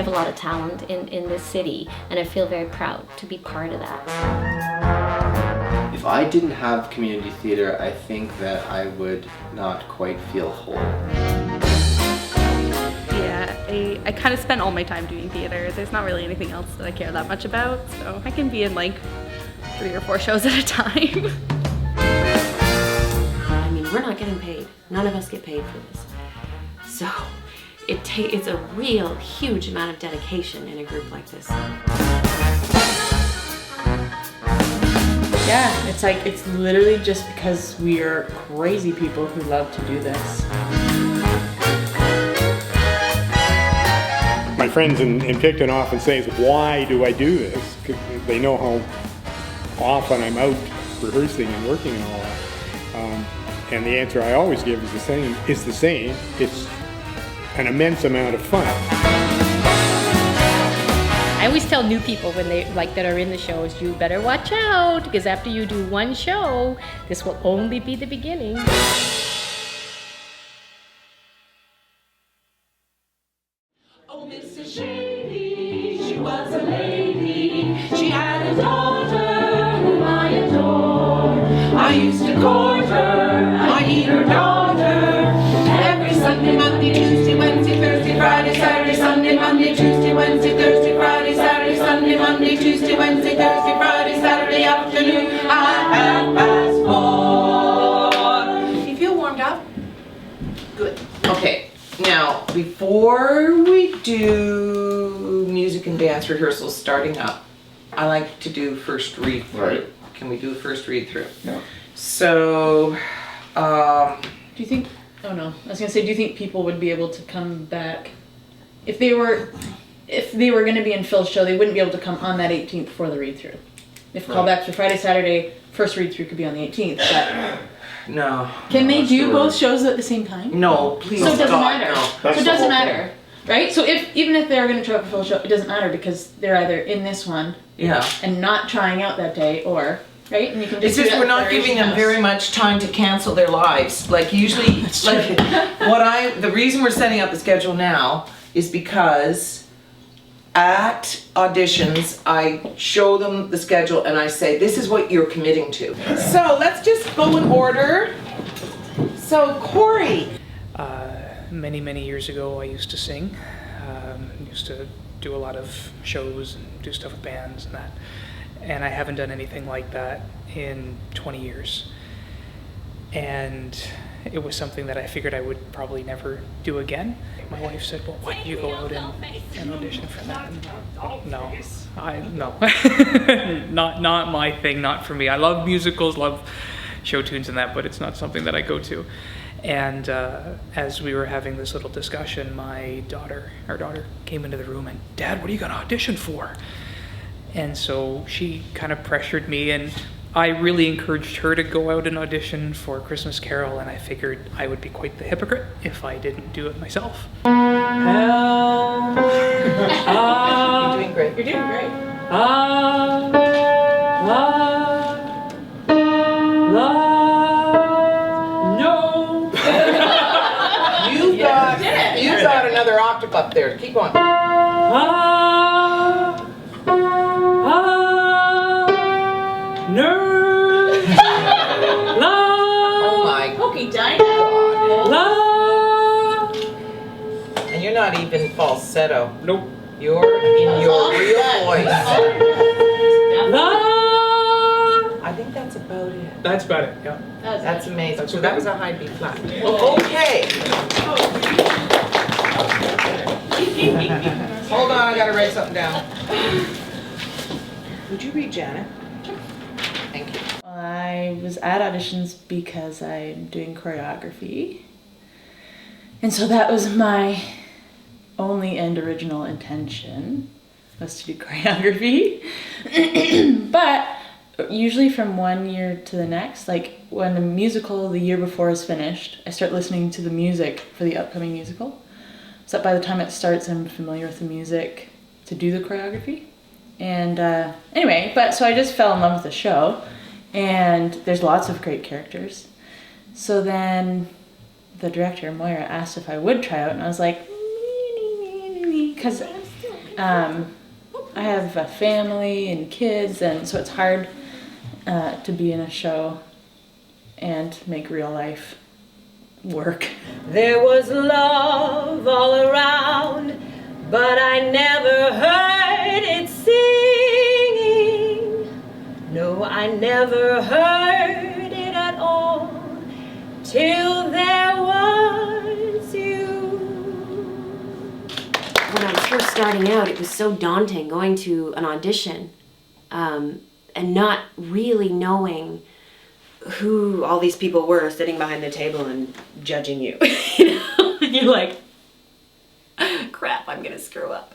have a lot of talent in this city, and I feel very proud to be part of that. If I didn't have community theatre, I think that I would not quite feel whole. Yeah, I kind of spend all my time doing theatre. There's not really anything else that I care that much about, so I can be in like 3 or 4 shows at a time. I mean, we're not getting paid. None of us get paid for this. So it's a real huge amount of dedication in a group like this. Yeah, it's literally just because we are crazy people who love to do this. My friends in Picton often say, why do I do this? 'Cause they know how often I'm out rehearsing and working and all that. And the answer I always give is the same. It's an immense amount of fun. I always tell new people when they that are in the shows, you better watch out, because after you do one show, this will only be the beginning. Oh, Mrs. Shady, she was a lady. She had a daughter whom I adore. I used to court her, I eat her daughter. Every Sunday, Monday, Tuesday, Wednesday, Thursday, Friday, Saturday, Sunday, Monday, Tuesday, Wednesday, Thursday, Friday, Saturday, Sunday, Monday, Tuesday, Wednesday, Thursday, Friday, Saturday afternoon at 4:30. Do you feel warmed up? Good. Okay. Now, before we do music and dance rehearsals starting up, I like to do first read through. Right. Can we do a first read through? Yeah. So, Do you think, oh no, I was gonna say, do you think people would be able to come back if they were gonna be in Phil's show, they wouldn't be able to come on that 18th for the read through? If callbacks for Friday, Saturday, first read through could be on the 18th, but no. can they do both shows at the same time? No, please. So it doesn't God, matter. no. So it doesn't matter, right? So even if they're going to try out for Phil's show, it doesn't matter because they're either in this one Yeah. and not trying out that day, or right, and you can just. It's just we're not giving them very much time to cancel their lives. Like usually, the reason we're setting up the schedule now is because at auditions, I show them the schedule and I say, this is what you're committing to. So let's just go in order. So Corey. Many years ago I used to sing. Used to do a lot of shows and do stuff with bands and that. And I haven't done anything like that in 20 years. And it was something that I figured I would probably never do again. My wife said, well, why don't you go out and audition for that? And no, not my thing, not for me. I love musicals, love show tunes and that, but it's not something that I go to. And as we were having this little discussion, our daughter came into the room and, Dad, what are you gonna audition for? And so she kind of pressured me, and I really encouraged her to go out and audition for Christmas Carol, and I figured I would be quite the hypocrite if I didn't do it myself. You're doing great. You're doing great. You've got another octave up there. Keep going. Oh my Pokey God. And you're not even falsetto. Nope. You're in your real voice. I think that's about it. That's about it, yeah. That's amazing. That's So okay. that was a high B flat. Okay. Hold on, I gotta write something down. Would you read Janet? Thank you. I was at auditions because I'm doing choreography. And so that was my only and original intention, was to do choreography. But usually from one year to the next, like when the musical the year before is finished, I start listening to the music for the upcoming musical. So that by the time it starts, I'm familiar with the music to do the choreography. And anyway, so I just fell in love with the show, and there's lots of great characters. So then the director, Moira, asked if I would try out, and I was like, because I have a family and kids, and so it's hard to be in a show and make real life work. There was love all around, but I never heard it singing. No, I never heard it at all till there was you. When I was first starting out, it was so daunting going to an audition and not really knowing who all these people were sitting behind the table and judging you. You know? And you're like, crap, I'm gonna screw up.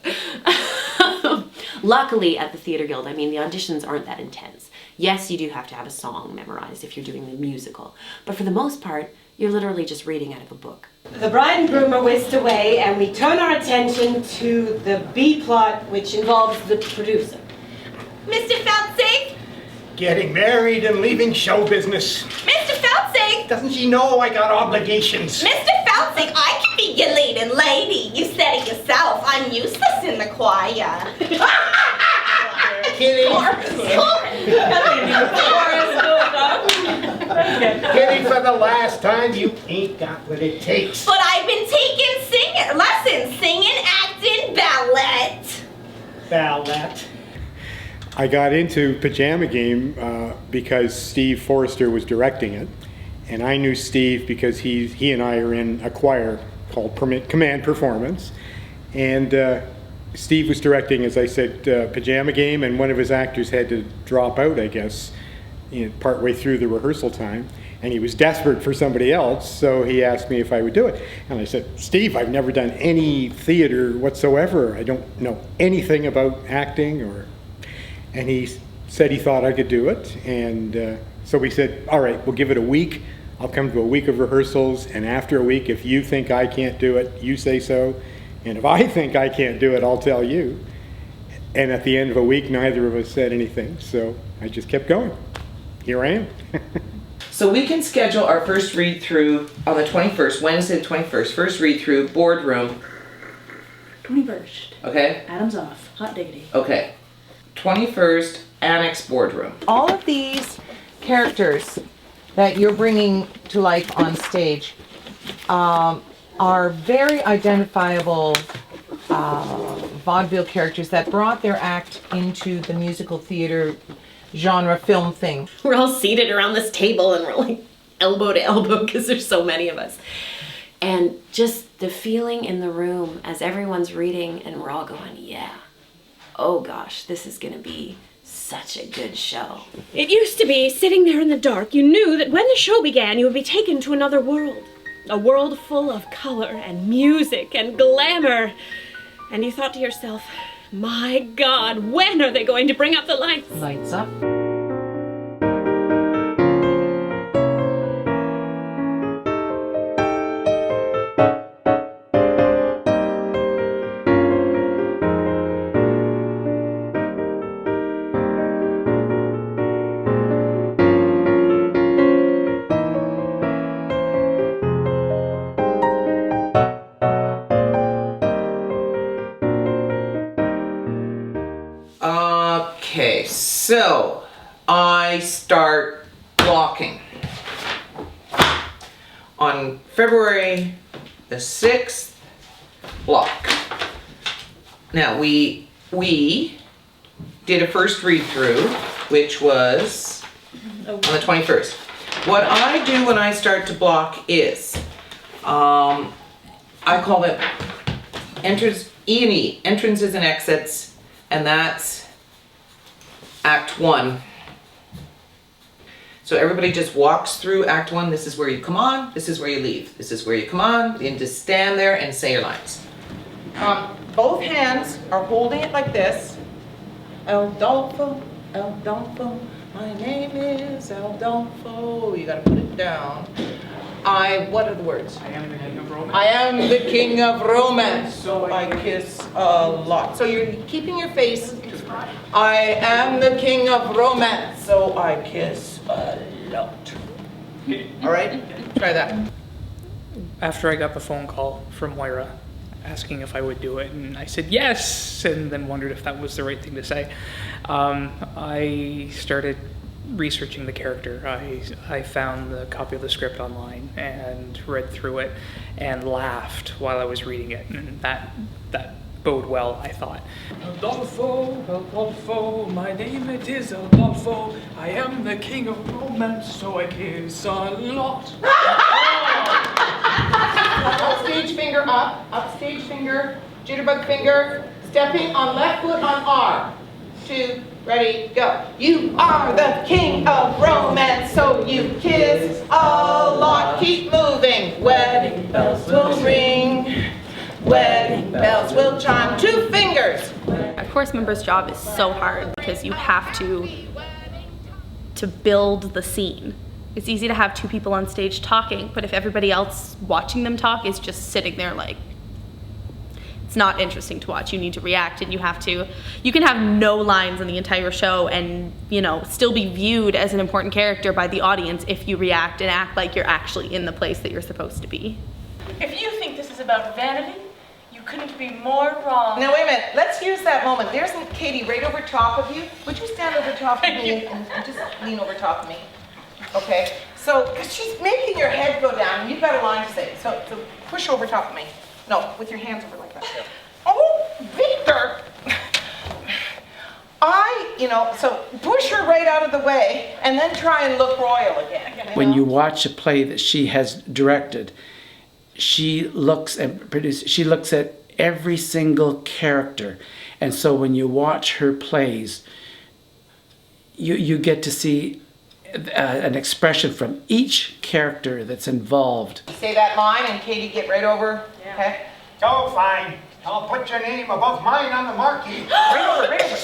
Luckily at the Theatre Guild, I mean, the auditions aren't that intense. Yes, you do have to have a song memorized if you're doing the musical, but for the most part, you're literally just reading out of a book. The bride and groom are whisked away, and we turn our attention to the B plot, which involves the producer. Mr. Feltzig? Getting married and leaving show business. Mr. Feltzig? Doesn't she know I got obligations? Mr. Feltzig, I can be your leading lady. You said it yourself. I'm useless in the choir. Kitty. Kitty, for the last time, you ain't got what it takes. But I've been taking lessons, singing, acting, ballet. Ballet. I got into Pajama Game because Steve Forrester was directing it, and I knew Steve because he and I are in a choir called Command Performance, and Steve was directing, as I said, Pajama Game, and one of his actors had to drop out, I guess, partway through the rehearsal time, and he was desperate for somebody else, so he asked me if I would do it. And I said, Steve, I've never done any theater whatsoever. I don't know anything about acting And he said he thought I could do it, and so we said, all right, we'll give it a week. I'll come to a week of rehearsals, and after a week, if you think I can't do it, you say so, and if I think I can't do it, I'll tell you. And at the end of a week, neither of us said anything, so I just kept going. Here I am. So we can schedule our first read-through on the 21st, Wednesday the 21st, first read-through, boardroom. 21st. Okay? Adam's off. Hot diggity. Okay. 21st, Annex Boardroom. All of these characters that you're bringing to life on stage are very identifiable vaudeville characters that brought their act into the musical theater genre film thing. We're all seated around this table and we're like elbow to elbow because there's so many of us. And just the feeling in the room as everyone's reading and we're all going, yeah, oh gosh, this is gonna be such a good show. It used to be, sitting there in the dark, you knew that when the show began, you would be taken to another world. A world full of color and music and glamour. And you thought to yourself, my God, when are they going to bring up the lights? Lights up. Okay, so I start blocking on February the 6th, block. Now we did a first read through, which was on the 21st. What I do when I start to block is, I call it entrance, E&E, entrances and exits, and that's Act 1. So everybody just walks through Act 1. This is where you come on, this is where you leave. This is where you come on, and just stand there and say your lines. Both hands are holding it like this. El Dolfo, my name is El Dolfo. You gotta put it down. What are the words? I am the king of romance. I am the king of romance, so I kiss a lot. So you're keeping your face. I am the king of romance, so I kiss a lot. All right, try that. After I got the phone call from Moira asking if I would do it, and I said yes, and then wondered if that was the right thing to say. I started researching the character. I found the copy of the script online and read through it and laughed while I was reading it, and that bode well, I thought. Adolfo, my name it is Adolfo. I am the king of romance, so I kiss a lot. Up stage finger up stage finger, jitterbug finger, stepping on left foot on R. 2, ready, go. You are the king of romance, so you kiss a lot. Keep moving. Wedding bells will ring. Wedding bells will chime. 2 fingers. A chorus member's job is so hard because you have to build the scene. It's easy to have 2 people on stage talking, but if everybody else watching them talk is just sitting there like, it's not interesting to watch. You need to react, and you can have no lines in the entire show and, you know, still be viewed as an important character by the audience if you react and act like you're actually in the place that you're supposed to be. If you think this is about vanity, you couldn't be more wrong. Now wait a minute, let's use that moment. There's Katie right over top of you. Would you stand over top of me and just lean over top of me? Okay, so, because she's making your head go down and you've got a line to say. So push over top of me. No, with your hands over like that. Oh, Victor! So push her right out of the way and then try and look royal again. When you watch a play that she has directed, she looks at every single character. And so when you watch her plays, you get to see an expression from each character that's involved. Say that line and Katie get right over. Yeah. Okay. Oh, fine. I'll put your name above mine on the marquee. Right over, right over.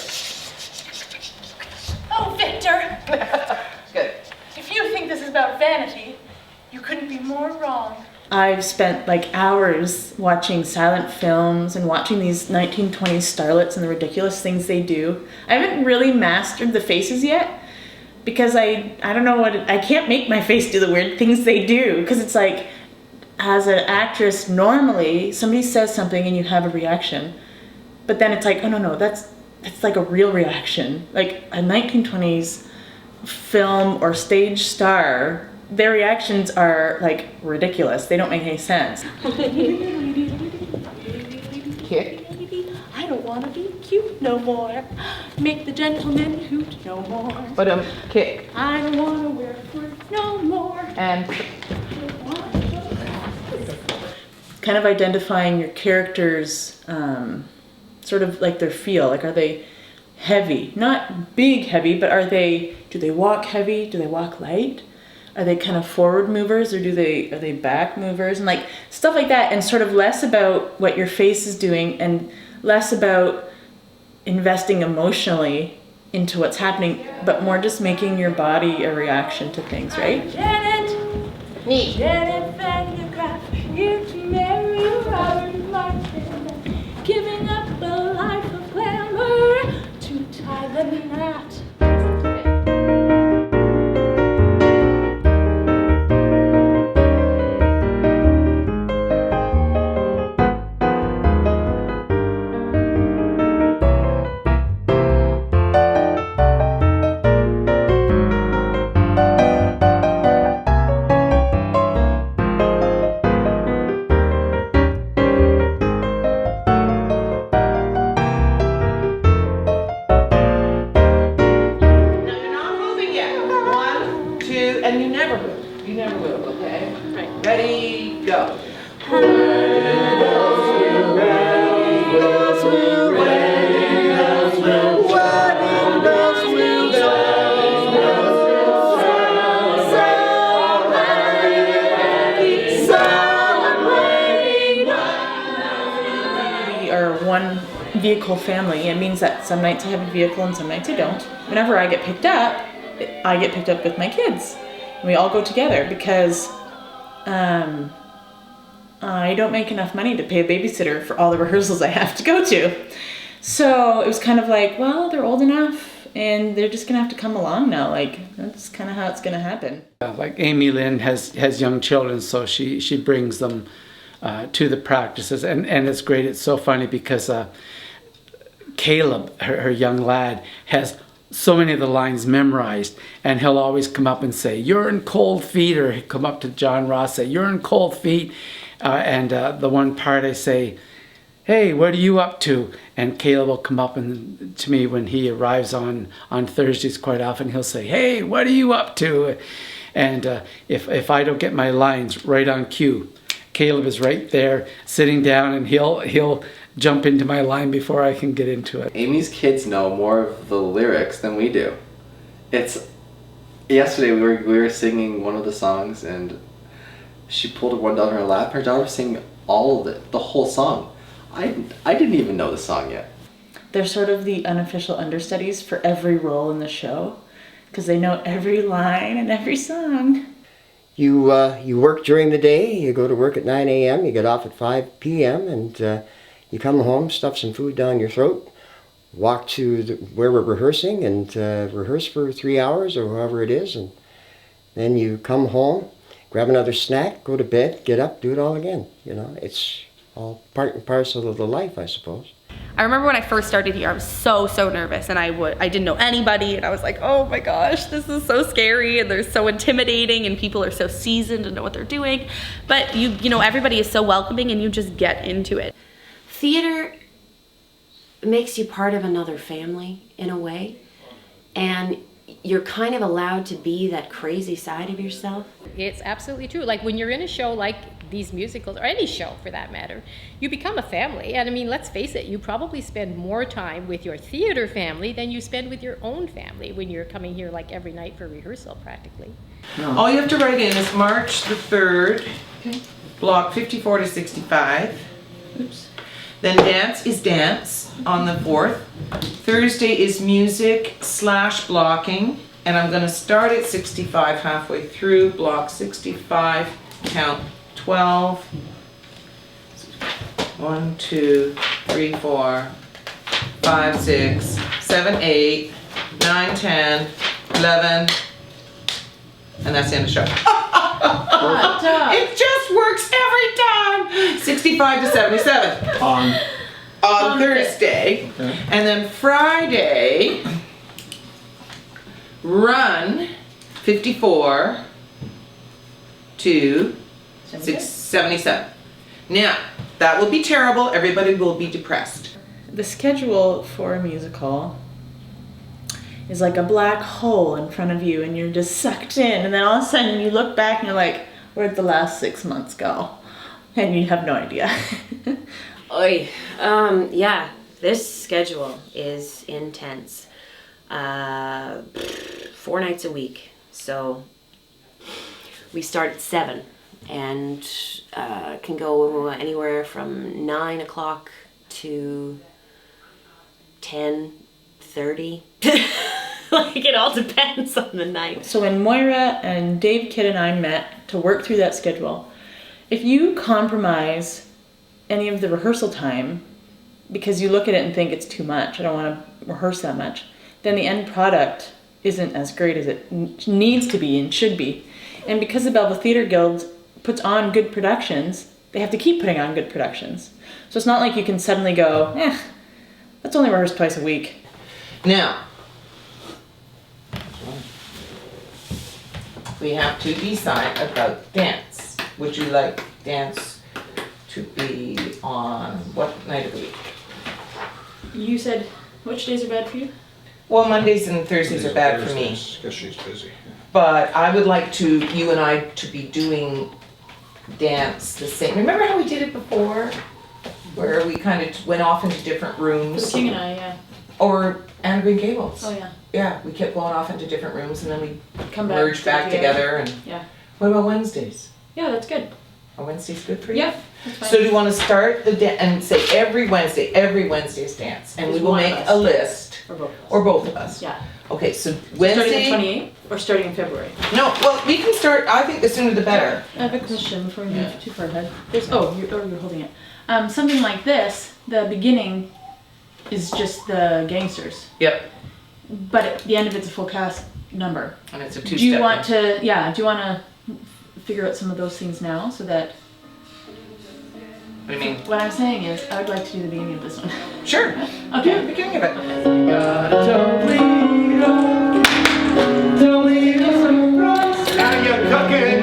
Oh, Victor! Good. If you think this is about vanity, you couldn't be more wrong. I've spent like hours watching silent films and watching these 1920s starlets and the ridiculous things they do. I haven't really mastered the faces yet because I don't know I can't make my face do the weird things they do, because it's like, as an actress, normally somebody says something and you have a reaction, but then it's like, oh no, that's like a real reaction. Like a 1920s film or stage star, their reactions are like ridiculous. They don't make any sense. Kick. I don't want to be cute no more. Make the gentleman hoot no more. But kick. I don't want to wear fur no more. And kind of identifying your characters, sort of like their feel. Like, are they heavy? Not big heavy, but do they walk heavy? Do they walk light? Are they kind of forward movers, or are they back movers? And like stuff like that, and sort of less about what your face is doing and less about investing emotionally into what's happening, but more just making your body a reaction to things, right? Janet! Neat. Janet Vandergraff, here to marry Robert Martin, giving up a life of glamour to tie the knot. Vehicle family. It means that some nights I have a vehicle and some nights I don't. Whenever I get picked up with my kids. And we all go together because I don't make enough money to pay a babysitter for all the rehearsals I have to go to. So it was kind of like, well, they're old enough and they're just gonna have to come along now. Like, that's kind of how it's gonna happen. Like Amy Lynn has young children, so she brings them to the practices, and it's great. It's so funny because Caleb, her young lad, has so many of the lines memorized, and he'll always come up and say, "You're in cold feet," or he'll come up to John Ross, say, "You're in cold feet," and the one part I say, "Hey, what are you up to?" And Caleb will come up and to me when he arrives on Thursdays quite often. He'll say, "Hey, what are you up to?" And if I don't get my lines right on cue, Caleb is right there sitting down, and he'll jump into my line before I can get into it. Amy's kids know more of the lyrics than we do. Yesterday we were singing one of the songs, and she pulled one daughter in her lap. Her daughter was singing all of it, the whole song. I didn't even know the song yet. They're sort of the unofficial understudies for every role in the show, because they know every line and every song. You work during the day, you go to work at 9 a.m., you get off at 5 p.m., and you come home, stuff some food down your throat, walk to where we're rehearsing, and rehearse for 3 hours or however it is, and then you come home, grab another snack, go to bed, get up, do it all again. You know, it's all part and parcel of the life, I suppose. I remember when I first started here, I was so nervous, and I didn't know anybody, and I was like, oh my gosh, this is so scary, and they're so intimidating, and people are so seasoned and know what they're doing. But you know, everybody is so welcoming, and you just get into it. Theater makes you part of another family in a way, and you're kind of allowed to be that crazy side of yourself. It's absolutely true. Like when you're in a show like these musicals, or any show for that matter, you become a family. And I mean, let's face it, you probably spend more time with your theater family than you spend with your own family when you're coming here like every night for rehearsal practically. All you have to write in is March the 3rd, block 54 to 65. Oops. Then dance is dance on the 4th. Thursday is music / blocking, and I'm going to start at 65 halfway through, block 65, count 12. 1, 2, 3, 4, 5, 6, 7, 8, 9, 10, 11, and that's the end of the show. It just works every time. 65 to 77 on Thursday, and then Friday run 54 to 77. Now that will be terrible. Everybody will be depressed. The schedule for a musical is like a black hole in front of you, and you're just sucked in, and then all of a sudden you look back and you're like, where'd the last 6 months go? And you have no idea. Oy. Yeah, this schedule is intense. 4 nights a week. So we start at 7 and can go anywhere from 9 o'clock to 10:30. Like, it all depends on the night. So when Moira and Dave Kidd and I met to work through that schedule, if you compromise any of the rehearsal time because you look at it and think it's too much, I don't want to rehearse that much, then the end product isn't as great as it needs to be and should be. And because the Belleville Theatre Guild puts on good productions, they have to keep putting on good productions. So it's not like you can suddenly go, let's only rehearse twice a week. Now, we have to decide about dance. Would you like dance to be on what night of the week? You said which days are bad for you? Well, Mondays and Thursdays are bad for me. Because she's busy. But I would like you and I to be doing dance the same. Remember how we did it before? Where we kind of went off into different rooms. King and I, yeah. Or Anna Green Gables. Oh, yeah. Yeah, we kept going off into different rooms and then we Come back merged back together. And yeah. What about Wednesdays? Yeah, that's good. Are Wednesdays good for you? Yeah, that's fine. So do you want to start and say every Wednesday's dance, and we will make a list. Or both of us. Yeah. Okay, so Wednesday. Starting the 28th or starting in February? No, well, we can start. I think the sooner the better. I have a question before we move too far ahead. You're holding it. Something like this, the beginning is just the gangsters. Yep. But at the end of it's a full cast number. And it's a 2-step. Do you want to figure out some of those things now so that What do you mean? What I'm saying is, I would like to do the beginning of this one. Sure. Okay. The beginning of it. Now you're cooking.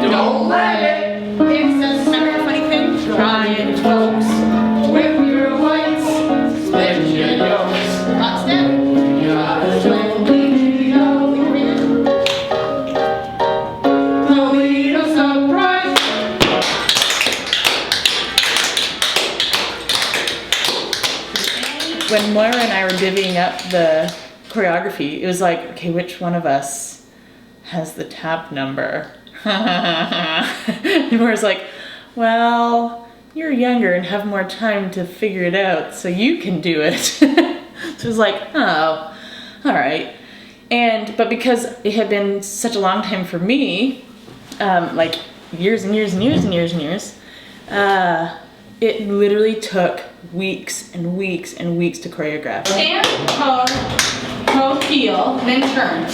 Don't let it. It's a summer funny thing. Try it, folks. Whip your whites, split your yolks. Hot step. Toledo surprise. When Moira and I were divvying up the choreography, it was like, okay, which one of us has the tap number? And Moira's like, well, you're younger and have more time to figure it out, so you can do it. So it was like, oh, all right. But because it had been such a long time for me, like years and years and years and years and years, it literally took weeks and weeks and weeks to choreograph. Stand, toe, heel, then turn.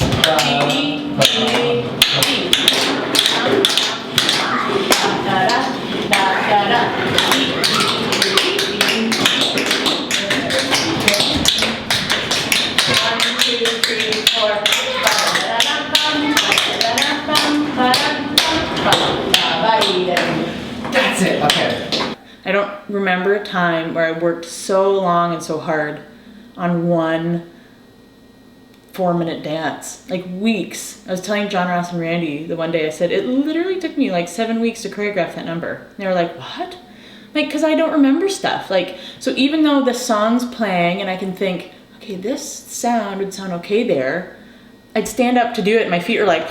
That's it. Okay. I don't remember a time where I worked so long and so hard on one 4-minute dance, like weeks. I was telling John Ross and Randy the one day, I said, it literally took me like 7 weeks to choreograph that number. And they were like, what? Like, cause I don't remember stuff. Like, so even though the song's playing and I can think, okay, this sound would sound okay there, I'd stand up to do it and my feet are like,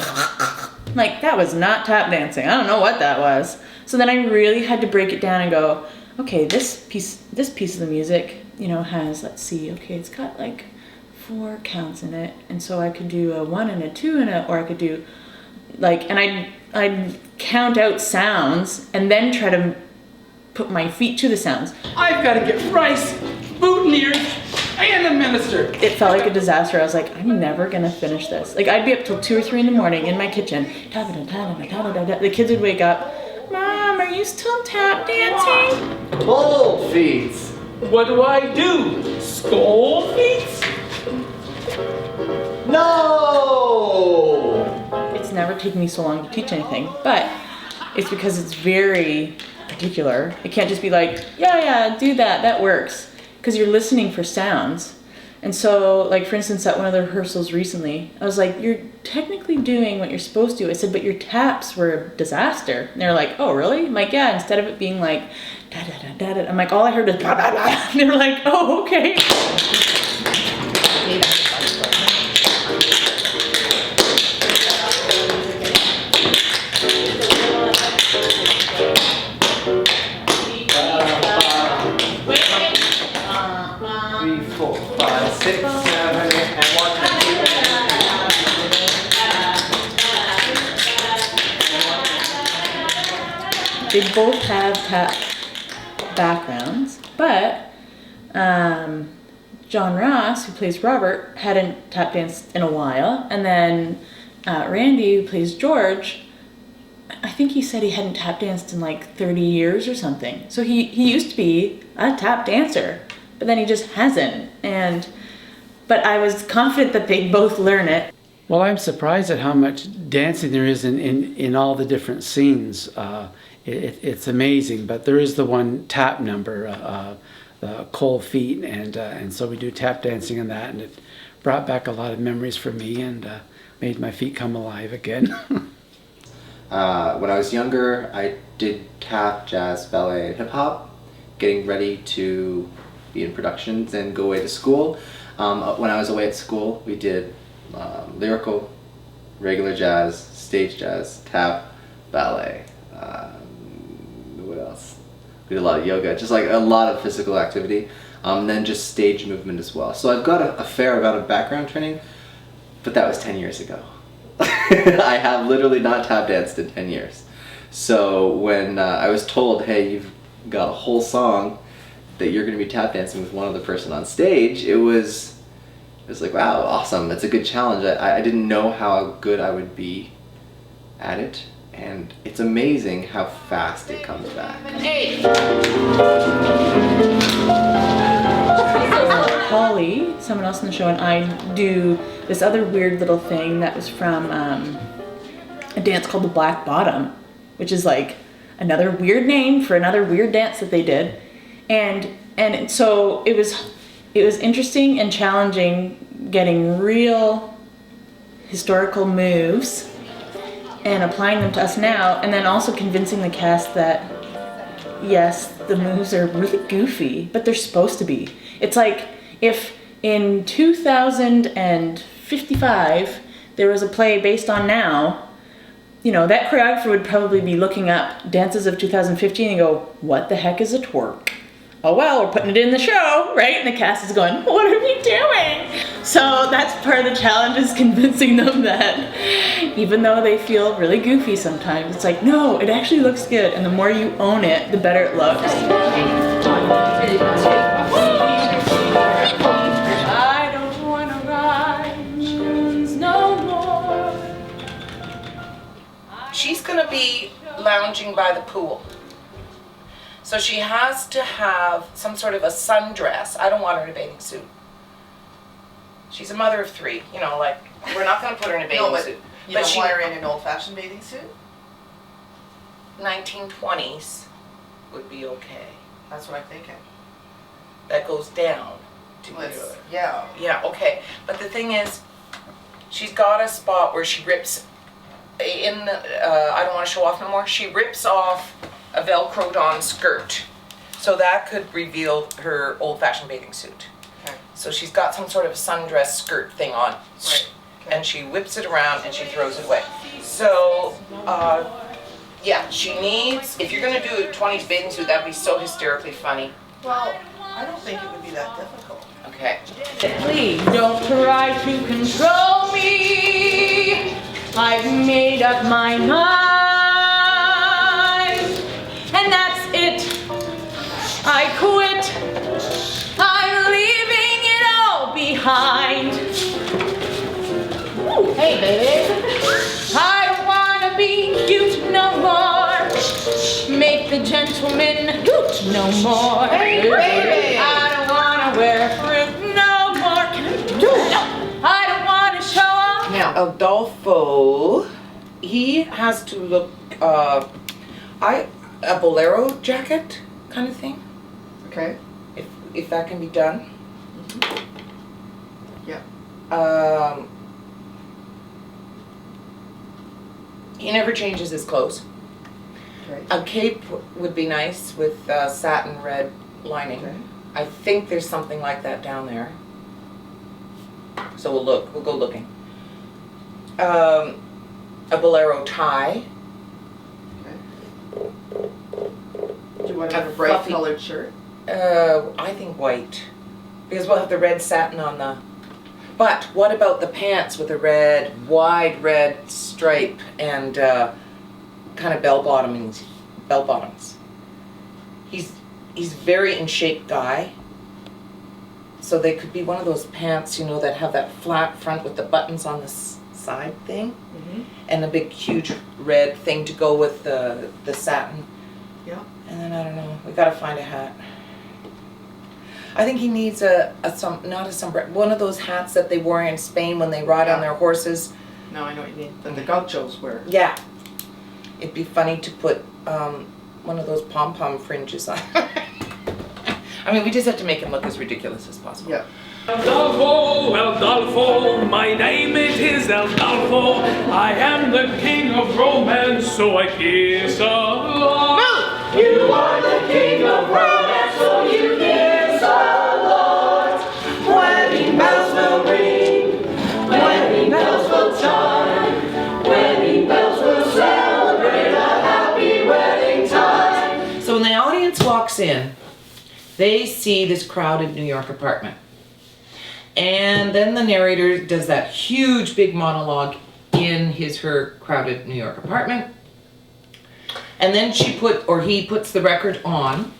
like that was not tap dancing. I don't know what that was. So then I really had to break it down and go, okay, this piece of the music, you know, has, let's see, okay, it's got like 4 counts in it, and so I could do a 1 and a 2 and or I could do like, and I'd count out sounds and then try to put my feet to the sounds. I've got to get rice, boutonnieres, and a minister. It felt like a disaster. I was like, I'm never gonna finish this. Like, I'd be up till 2 or 3 in the morning in my kitchen. The kids would wake up. Mom, are you still tap dancing? Cold feet. What do I do? Scold feet? No! It's never taken me so long to teach anything, but it's because it's very particular. It can't just be like, yeah, do that, that works. Because you're listening for sounds. And so, like, for instance, at one of the rehearsals recently, I was like, you're technically doing what you're supposed to. I said, but your taps were a disaster. And they're like, oh, really? I'm like, yeah, instead of it being like, da-da-da-da-da, I'm like, all I heard was blah, blah, blah. And they're like, oh, okay. They both have tap backgrounds, but John Ross, who plays Robert, hadn't tap danced in a while, and then Randy, who plays George, I think he said he hadn't tap danced in like 30 years or something. So he used to be a tap dancer, but then he just hasn't. But I was confident that they'd both learn it. Well, I'm surprised at how much dancing there is in all the different scenes. It's amazing, but there is the one tap number, the cold feet, and so we do tap dancing in that, and it brought back a lot of memories for me and made my feet come alive again. When I was younger, I did tap, jazz, ballet, and hip hop, getting ready to be in productions and go away to school. When I was away at school, we did lyrical, regular jazz, stage jazz, tap, ballet. What else? We did a lot of yoga, just like a lot of physical activity, and then just stage movement as well. So I've got a fair amount of background training, but that was 10 years ago. I have literally not tap danced in 10 years. So when I was told, hey, you've got a whole song that you're going to be tap dancing with one other person on stage, it was like, wow, awesome. That's a good challenge. I didn't know how good I would be at it, and it's amazing how fast it comes back. Holly, someone else in the show, and I do this other weird little thing that was from a dance called the Black Bottom, which is like another weird name for another weird dance that they did. And so it was interesting and challenging getting real historical moves and applying them to us now, and then also convincing the cast that yes, the moves are really goofy, but they're supposed to be. It's like if in 2055 there was a play based on now, you know, that choreographer would probably be looking up dances of 2015 and go, what the heck is a twerk? Oh well, we're putting it in the show, right? And the cast is going, what are we doing? So that's part of the challenge, is convincing them that even though they feel really goofy sometimes, it's like, no, it actually looks good. And the more you own it, the better it looks. I don't wanna ride shoes no more. She's gonna be lounging by the pool. So she has to have some sort of a sundress. I don't want her in a bathing suit. She's a mother of 3, you know, like, we're not gonna put her in a bathing suit. You don't want her in an old-fashioned bathing suit? 1920s would be okay. That's what I'm thinking. That goes down to yeah. Yeah, okay. But the thing is, she's got a spot where she rips in the, I don't want to show off no more, she rips off a velcroed on skirt. So that could reveal her old-fashioned bathing suit. Okay. So she's got some sort of sundress skirt thing on. Right. Okay. And she whips it around and she throws it away. So, yeah, she needs, if you're gonna do a 20s bathing suit, that'd be so hysterically funny. Well, I don't think it would be that difficult. Okay. Please don't try to control me. I've made up my mind, and that's it. I quit. I'm leaving it all behind. Ooh, hey, baby. I don't wanna be cute no more. Make the gentleman hoot no more. Hey, baby. I don't wanna wear fruit no more. Can I do that? I don't wanna show off. Now, Adolfo, he has to look, a bolero jacket kind of thing. Okay. If that can be done. Mm-hmm. Yeah. He never changes his clothes. Right. A cape would be nice with satin red lining. Okay. I think there's something like that down there. So we'll look. We'll go looking. A bolero tie. Okay. Do you want to have a bright fluffy colored shirt? I think white, because we'll have the red satin on the. But what about the pants with a red, wide red stripe and kind of bell bottoms? He's very in shape guy. So they could be one of those pants, you know, that have that flat front with the buttons on the side thing, Mm-hmm. and a big huge red thing to go with the satin. Yeah. And then I don't know. We gotta find a hat. I think he needs not a sombrero, one of those hats that they wore in Spain when they ride on their horses. No, I know what you mean. That the gauchos wear. Yeah. It'd be funny to put one of those pom-pom fringes on. I mean, we just have to make him look as ridiculous as possible. Yeah. Adolfo, my name it is Adolfo. I am the king of romance, so I kiss a lot. You are the king of romance, so you kiss a lot. Wedding bells will ring, wedding bells will chime, wedding bells will celebrate a happy wedding time. So when the audience walks in, they see this crowded New York apartment. And then the narrator does that huge big monologue in her crowded New York apartment. And then he puts the record on,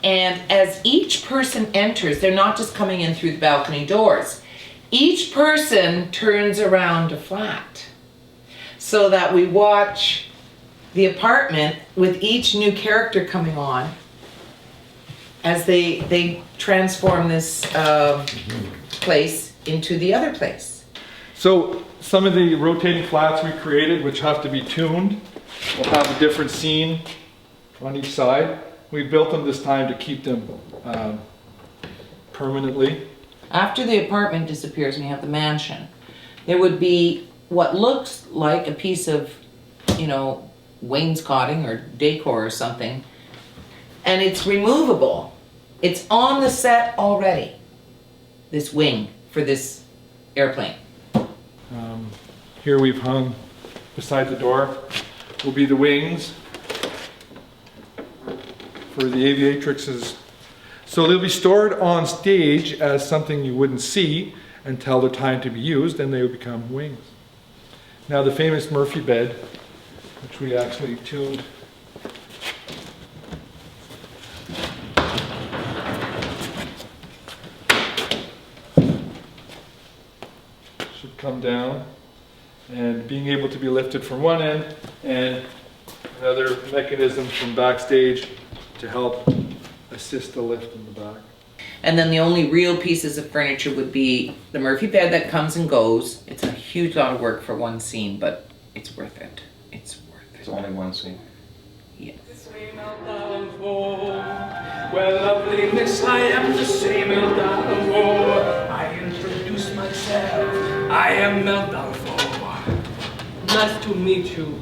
And as each person enters, they're not just coming in through the balcony doors. Each person turns around a flat so that we watch the apartment with each new character coming on as they transform this place into the other place. So some of the rotating flats we created, which have to be tuned, will have a different scene on each side. We built them this time to keep them permanently. After the apartment disappears and we have the mansion, there would be what looks like a piece of, you know, wainscoting or decor or something, and it's removable. It's on the set already, this wing for this airplane. Here we've hung beside the door will be the wings for the aviatrixes. So they'll be stored on stage as something you wouldn't see until the time to be used, and they will become wings. Now the famous Murphy bed, which we actually tuned. Should come down, and being able to be lifted from one end, and another mechanism from backstage to help assist the lift in the back. And then the only real pieces of furniture would be the Murphy bed that comes and goes. It's a huge lot of work for one scene, but it's worth it. It's worth it. It's only one scene. Yes. Well, lovely miss, I am the same Eldalfo. I introduce myself. I am Eldalfo. Nice to meet you.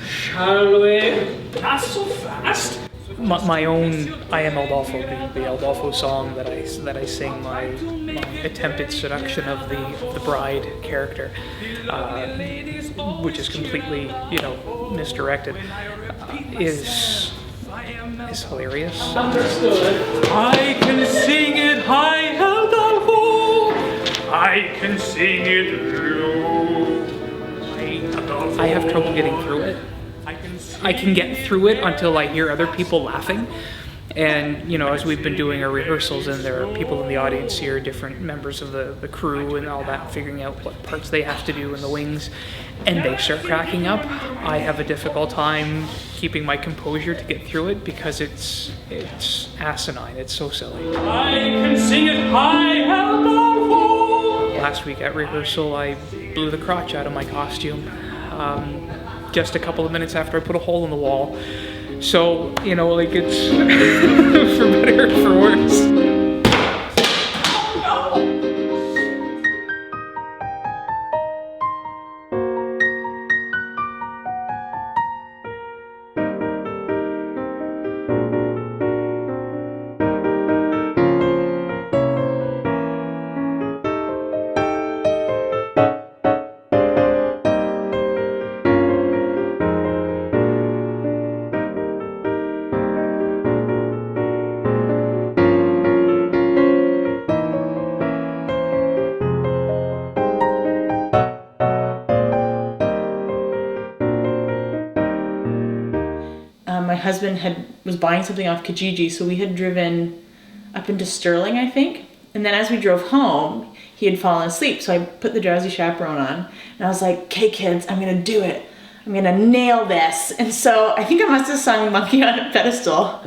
Shall we? Not so fast. My own I Am Eldolfo, the Eldolfo song that I sing, my attempted seduction of the bride character, which is completely, you know, misdirected, is hilarious. Understood. I can sing it high, Eldolfo. I can sing it low. I have trouble getting through it. I can get through it until I hear other people laughing. And, you know, as we've been doing our rehearsals and there are people in the audience here, different members of the crew and all that, figuring out what parts they have to do in the wings, and they start cracking up, I have a difficult time keeping my composure to get through it because it's asinine. It's so silly. I can sing it high, Eldolfo. Last week at rehearsal, I blew the crotch out of my costume. Just a couple of minutes after I put a hole in the wall. So, you know, like, it's for better or for worse. My husband was buying something off Kijiji, so we had driven up into Sterling, I think. And then as we drove home, he had fallen asleep. So I put the Drowsy Chaperone on, and I was like, "Okay, kids, I'm gonna do it. I'm gonna nail this." And so I think I must have sung Monkey on a Pedestal.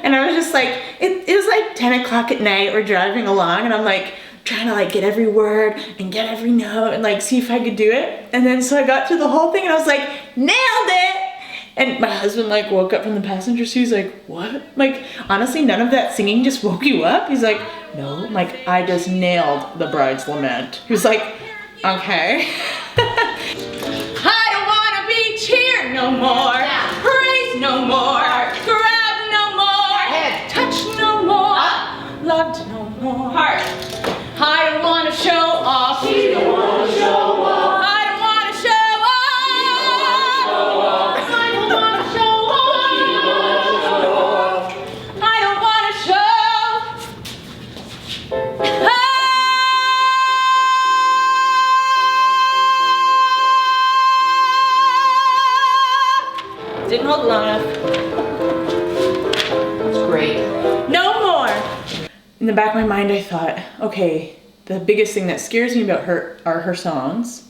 And I was just like, it was like 10 o'clock at night, we're driving along, and I'm like, trying to like get every word and get every note and like see if I could do it. And then so I got through the whole thing and I was like, nailed it! And my husband like woke up from the passenger seat. He's like, what? Like, honestly, none of that singing just woke you up? He's like, no. I'm like, I just nailed the Bride's Lament. He was like, okay. I don't wanna be cheered no more, praised no more, grabbed no more, touched no more, loved no more. Heart. I don't wanna show off. You don't wanna show off. I don't wanna show off. I don't wanna show off. I don't wanna Didn't hold long enough. It's great. in the back of my mind, I thought, okay, the biggest thing that scares me about her are her songs.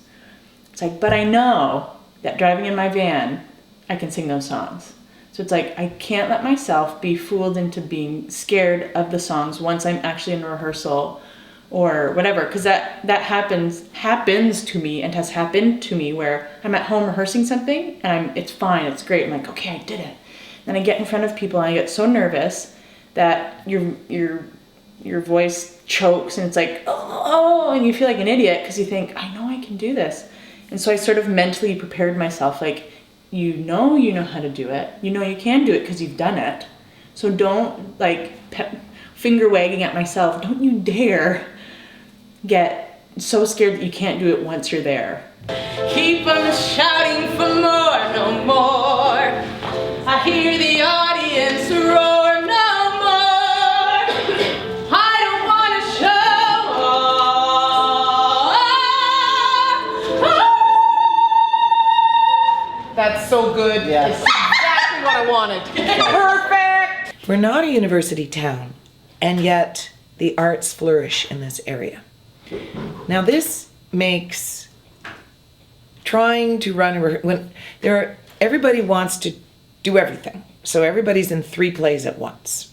It's like, but I know that driving in my van, I can sing those songs. So it's like, I can't let myself be fooled into being scared of the songs once I'm actually in rehearsal or whatever. Because that happens to me and has happened to me where I'm at home rehearsing something and it's fine, it's great. I'm like, okay, I did it. Then I get in front of people and I get so nervous that your voice chokes and it's like, oh, and you feel like an idiot because you think, I know I can do this. And so I sort of mentally prepared myself, like, you know how to do it. You know you can do it because you've done it. So don't, like, finger wagging at myself, don't you dare get so scared that you can't do it once you're there. Keep on shouting for more, no more. I hear the audience roar, no more. I don't want to show. That's so good. Yes. It's exactly what I wanted. Perfect. We're not a university town, and yet the arts flourish in this area. Now this makes trying to run everybody wants to do everything. So everybody's in 3 plays at once.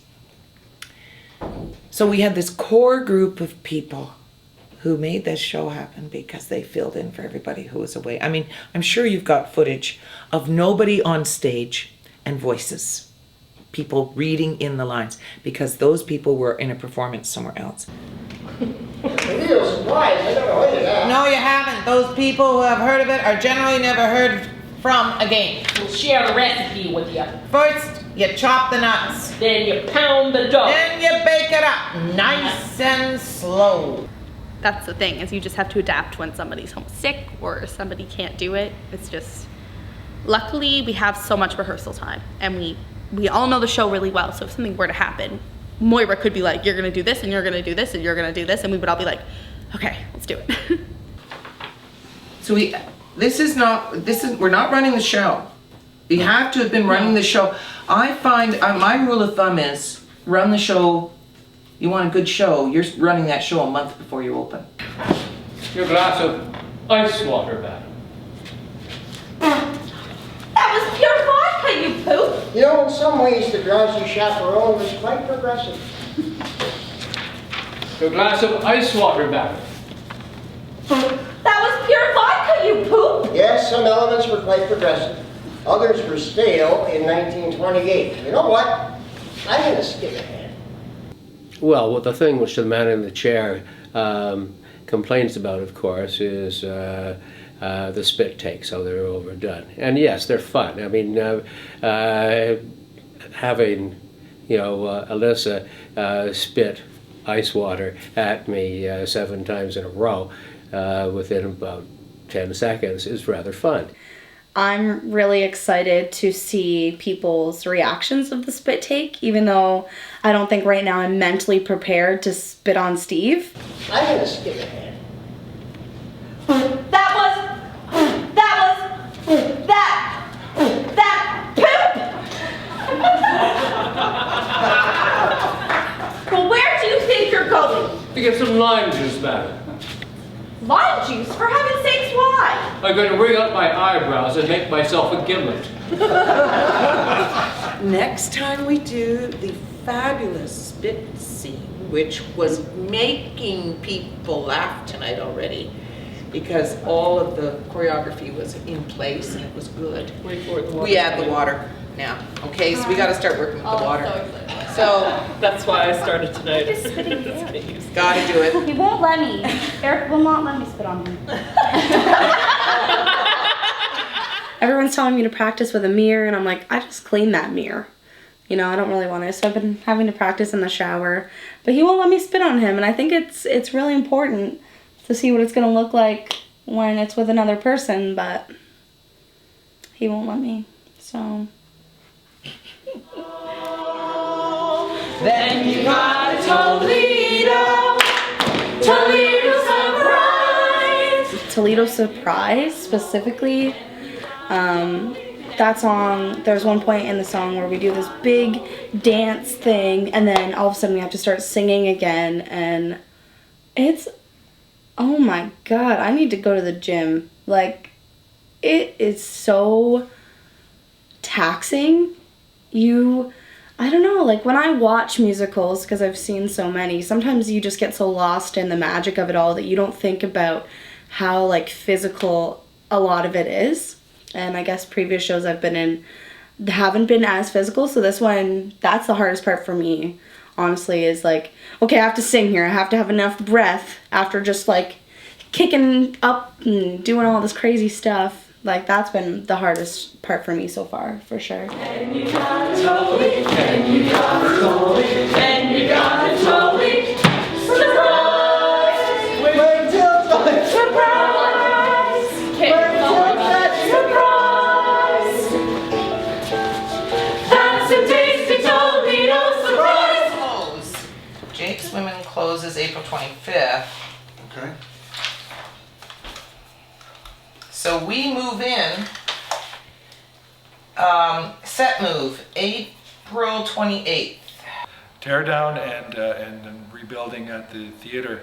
So we had this core group of people who made this show happen because they filled in for everybody who was away. I mean, I'm sure you've got footage of nobody on stage and voices. People reading in the lines because those people were in a performance somewhere else. No, you haven't. Those people who have heard of it are generally never heard from again. We'll share the recipe with you. First, you chop the nuts. Then you pound the dough. Then you bake it up nice and slow. That's the thing, is you just have to adapt when somebody's homesick or somebody can't do it. It's just, luckily we have so much rehearsal time and we all know the show really well. So if something were to happen, Moira could be like, you're gonna do this and you're gonna do this and you're gonna do this, and we would all be like, okay, let's do it. So we're not running the show. You have to have been running the show. I find, my rule of thumb is, run the show, you want a good show, you're running that show a month before you open. Your glass of ice water, madam. That was pure vodka, you poop. You know, in some ways, the Drowsy Chaperone was quite progressive. Your glass of ice water, madam. That was pure vodka, you poop. Yes, some elements were quite progressive. Others were stale in 1928. You know what? I'm going to skip ahead. Well, the thing which the man in the chair complains about, of course, is the spit takes, how they're overdone. And yes, they're fun. I mean, having, Alyssa spit ice water at me 7 times in a row within about 10 seconds is rather fun. I'm really excited to see people's reactions of the spit take, even though I don't think right now I'm mentally prepared to spit on Steve. I'm going to skip ahead. That poop. Well, where do you think you're going? To get some lime juice, madam. Lime juice? For heaven's sakes, why? I'm going to ring up my eyebrows and make myself a gimlet. Next time we do the fabulous spit scene, which was making people laugh tonight already, because all of the choreography was in place and it was good. Wait for it. We add the water now. Okay, so we got to start working with the water. So that's why I started tonight. Just spitting it out. Gotta do it. He won't let me. Eric will not let me spit on him. Everyone's telling me to practice with a mirror, and I'm like, I just cleaned that mirror. I don't really want to. So I've been having to practice in the shower, but he won't let me spit on him, and I think it's really important to see what it's gonna look like when it's with another person, but he won't let me. So. Then you got a Toledo surprise. Toledo surprise specifically. that song, there's one point in the song where we do this big dance thing, and then all of a sudden we have to start singing again, and it's, oh my god, I need to go to the gym. Like, it is so taxing. I don't know, like when I watch musicals, because I've seen so many, sometimes you just get so lost in the magic of it all that you don't think about how like physical a lot of it is. And I guess previous shows I've been in haven't been as physical, so this one, that's the hardest part for me, honestly, is like, okay, I have to sing here, I have to have enough breath after just like kicking up and doing all this crazy stuff. Like, that's been the hardest part for me so far, for sure. And you got a totally, and you got a totally, and you got a totally surprise. Wait till surprise. Wait till surprise. That's a tasty Toledo surprise. Close. Jake's Women closes April 25th. Okay. So we move in, set move, April 28th. Tear down and rebuilding at the theater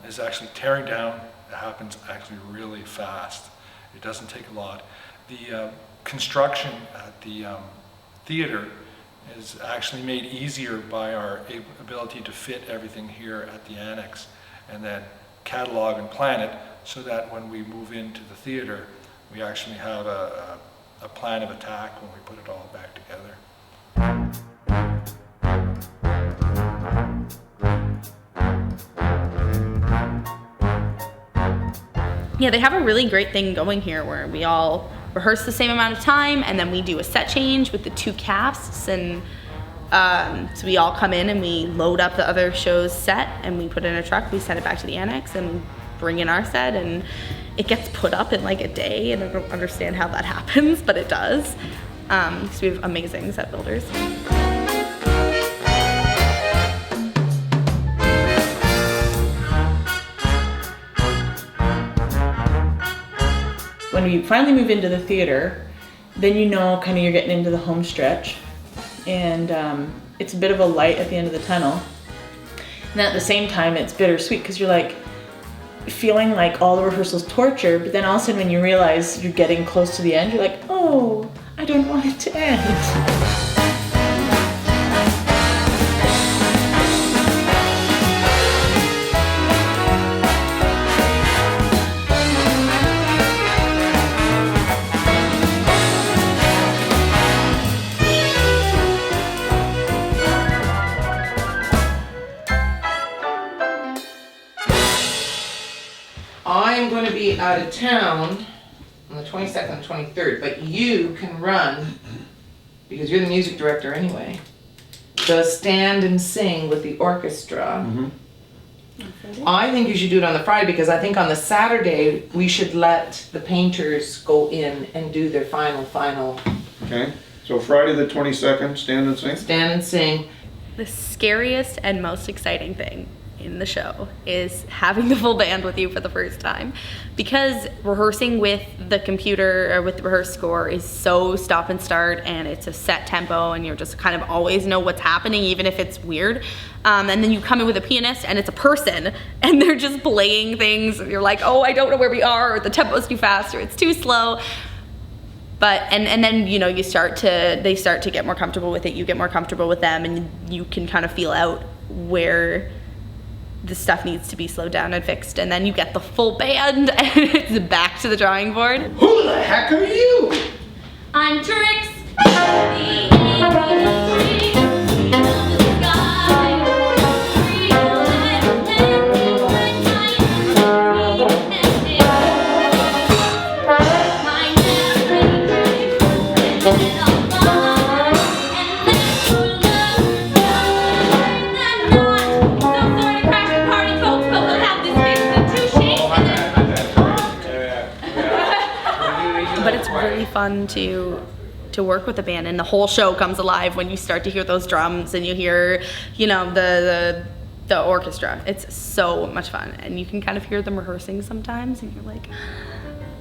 is actually tearing down. It happens actually really fast. It doesn't take a lot. The construction at the theater is actually made easier by our ability to fit everything here at the annex and then catalog and plan it so that when we move into the theater, we actually have a plan of attack when we put it all back together. Yeah, they have a really great thing going here where we all rehearse the same amount of time, and then we do a set change with the two casts, and so we all come in and we load up the other show's set and we put it in a truck, we send it back to the annex and bring in our set, and it gets put up in like a day, and I don't understand how that happens, but it does. So we have amazing set builders. When we finally move into the theater, then you know kind of you're getting into the home stretch, and it's a bit of a light at the end of the tunnel. And at the same time, it's bittersweet because you're like feeling like all the rehearsal's torture, but then all of a sudden when you realize you're getting close to the end, you're like, oh, I don't want it to end. I'm going to be out of town on the 22nd and 23rd, but you can run, because you're the music director anyway, the stand and sing with the orchestra. Mm-hmm. I think you should do it on the Friday, because I think on the Saturday we should let the painters go in and do their final. Okay, so Friday the 22nd, stand and sing? Stand and sing. The scariest and most exciting thing in the show is having the full band with you for the first time, because rehearsing with the computer or with the rehearsed score is so stop and start, and it's a set tempo, and you're just kind of always know what's happening even if it's weird, and then you come in with a pianist and it's a person and they're just playing things and you're like, oh, I don't know where we are, or the tempo's too fast or it's too slow. But and then they start to get more comfortable with it, you get more comfortable with them, and you can kind of feel out where the stuff needs to be slowed down and fixed, and then you get the full band and it's back to the drawing board. Who the heck are you? I'm Trix. Fun to work with a band, and the whole show comes alive when you start to hear those drums and you hear the orchestra. It's so much fun, and you can kind of hear them rehearsing sometimes and you're like,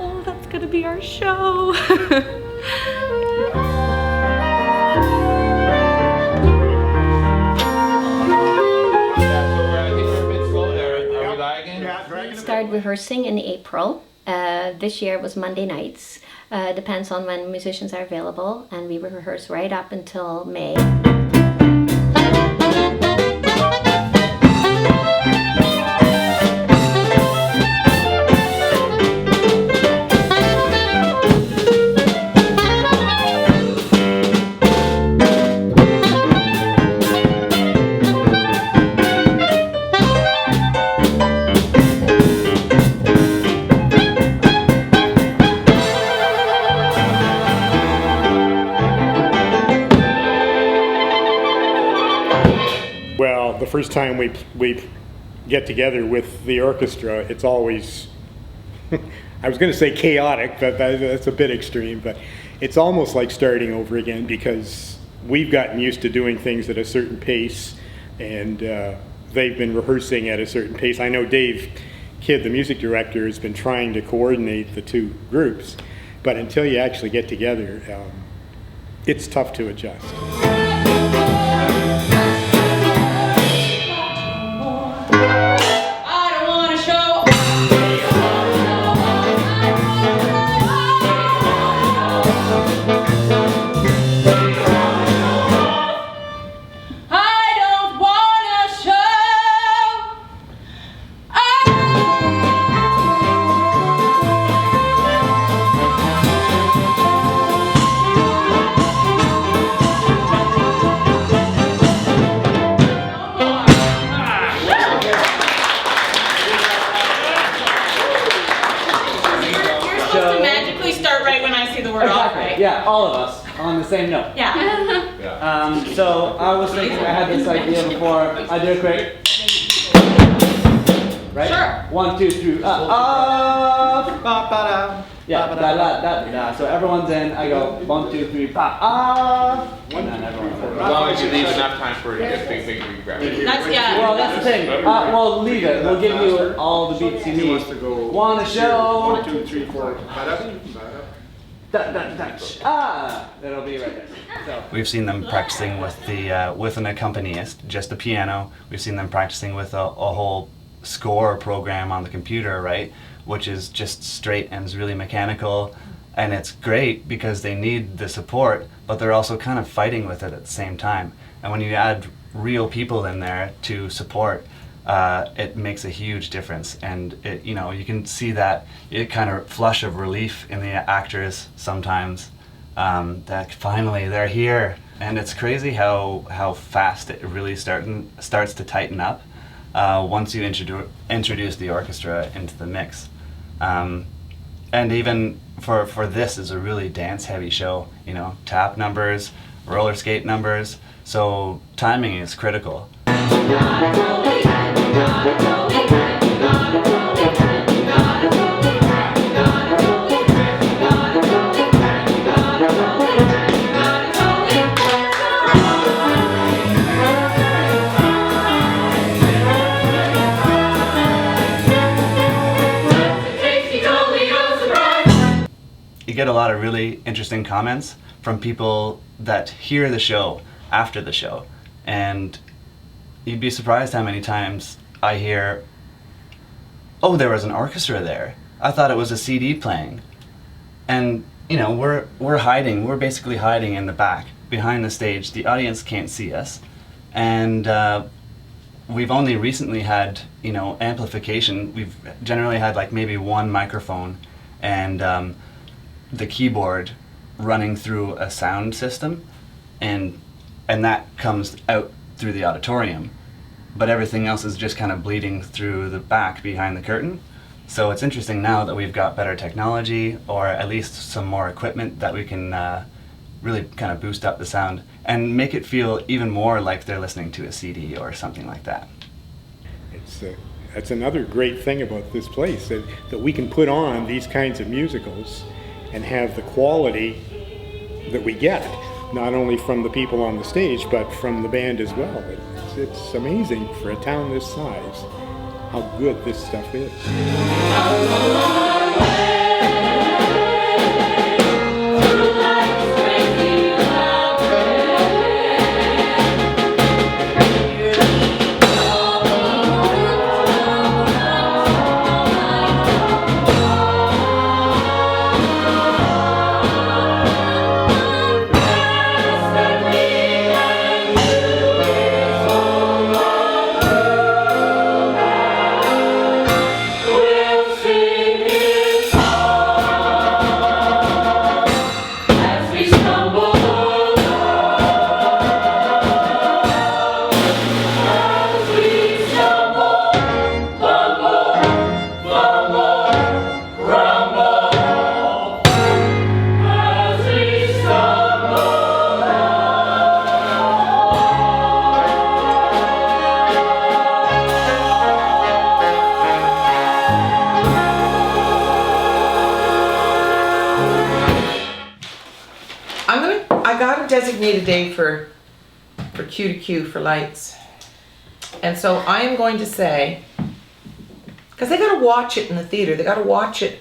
oh, that's gonna be our show. rehearsing in April. This year it was Monday nights. Depends on when musicians are available, and we rehearse right up until May. Well, the first time we get together with the orchestra, it's always, I was going to say chaotic, but that's a bit extreme, but it's almost like starting over again because we've gotten used to doing things at a certain pace, and they've been rehearsing at a certain pace. I know Dave Kidd, the music director, has been trying to coordinate the two groups, but until you actually get together, it's tough to adjust. Yeah, all of us on the same note. Yeah. So I was thinking, I had this idea before. I do a quick. Right? Sure. 1, 2, 3. Yeah. Da, da, da, da. So everyone's in. I go 1, 2, 3. And then everyone's in. As long as you leave enough time for it to get big, grab it. Well, that's the thing. Well, leave it. We'll give you all the beats you need. Want to show? 1, 2, 3, 4. That'll be right there. So. We've seen them practicing with the with an accompanist, just the piano. We've seen them practicing with a whole score program on the computer, right? Which is just straight and is really mechanical, and it's great because they need the support, but they're also kind of fighting with it at the same time. And when you add real people in there to support, it makes a huge difference, and it, you know, you can see that kind of flush of relief in the actors sometimes, that finally they're here. And it's crazy how fast it really starts to tighten up once you introduce the orchestra into the mix. And even for this is a really dance heavy show, you know, tap numbers, roller skate numbers, so timing is critical. You get a lot of really interesting comments from people that hear the show after the show, and you'd be surprised how many times I hear, "Oh, there was an orchestra there. I thought it was a CD playing." And you know, we're basically hiding in the back behind the stage. The audience can't see us, and we've only recently had, you know, amplification. We've generally had like maybe one microphone and the keyboard running through a sound system, and that comes out through the auditorium, but everything else is just kind of bleeding through the back behind the curtain. So it's interesting now that we've got better technology, or at least some more equipment that we can really kind of boost up the sound and make it feel even more like they're listening to a CD or something like that. That's another great thing about this place, that we can put on these kinds of musicals and have the quality that we get, not only from the people on the stage, but from the band as well. It's amazing for a town this size how good this stuff is. got a designated day for Q to Q for lights. And so I am going to say, because they got to watch it in the theater, they got to watch it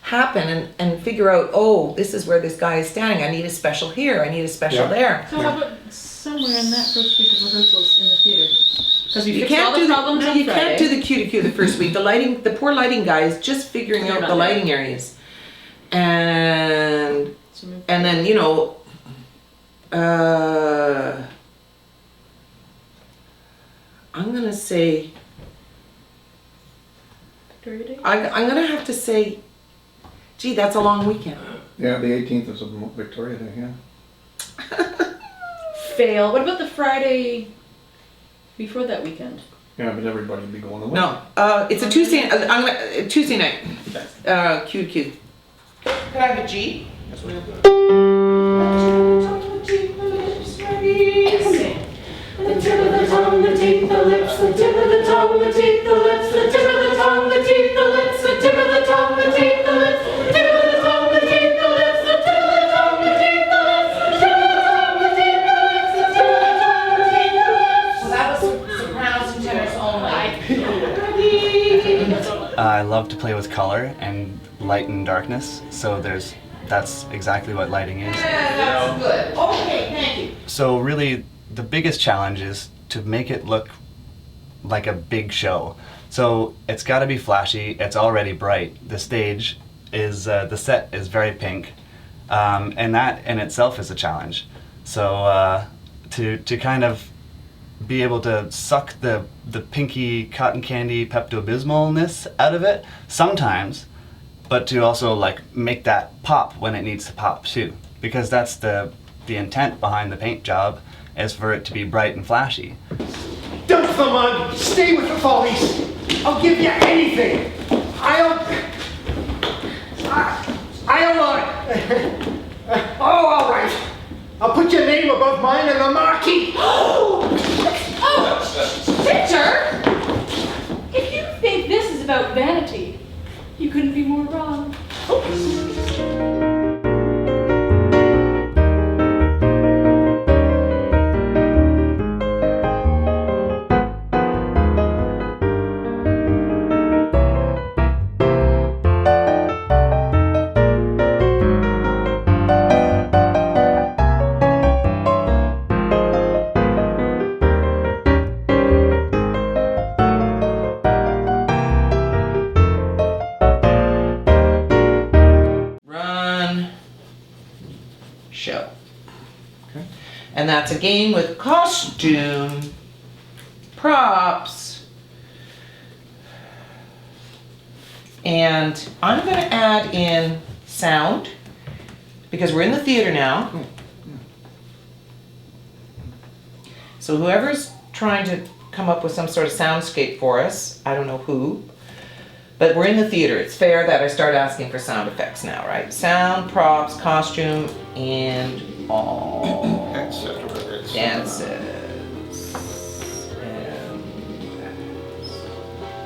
happen and figure out, oh, this is where this guy is standing. I need a special here. I need a special there. So how about somewhere in that first week of rehearsals in the theater? Because You can't do you can't do the Q to Q the first week. The poor lighting guy is just figuring out the lighting areas, and then I'm gonna say I'm gonna have to say, gee, that's a long weekend. Yeah, the 18th is a Victoria Day, yeah. Fail. What about the Friday before that weekend? Yeah, but everybody would be going away. No, it's a Tuesday. Tuesday night. Q to Q. Could I have a G? That's what The tip of the tongue, the teeth, the lips, the tip of the tongue, the teeth, the lips, the tip of the tongue, the teeth, the lips, the tip of the tongue, the teeth, the lips, the tip of the tongue, the teeth, the lips, the tip of the tongue, the teeth, the lips, the tip of the tongue, the teeth, the lips, the tip of the tongue, the teeth, the lips. So that was sopranos and tenors only. I love to play with color and light and darkness, so that's exactly what lighting is. Yeah, that's good. Okay, thank you. So really, the biggest challenge is to make it look like a big show. So it's got to be flashy. It's already bright. The stage is, the set is very pink, and that in itself is a challenge. So to kind of be able to suck the pinky cotton candy Pepto-Bismolness out of it sometimes, but to also like make that pop when it needs to pop too, because that's the intent behind the paint job, is for it to be bright and flashy. Dump the mug! Stay with the follies! I'll give you anything! I don't want it! Oh, all right. I'll put your name above mine in the marquee! Oh, Victor! If you think this is about vanity, you couldn't be more wrong. Show. Okay. And that's a game with costume, props, and I'm going to add in sound because we're in the theater now. So whoever's trying to come up with some sort of soundscape for us, I don't know who, but we're in the theater. It's fair that I start asking for sound effects now, right? Sound, props, costume, and all dances.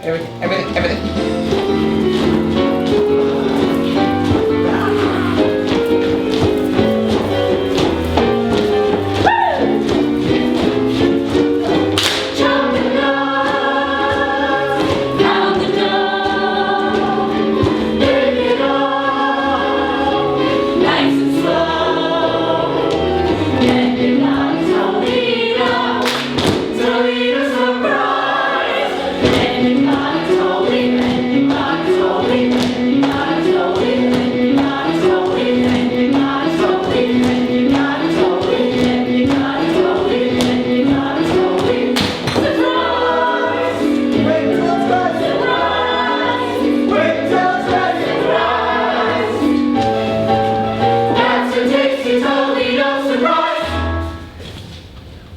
And everything.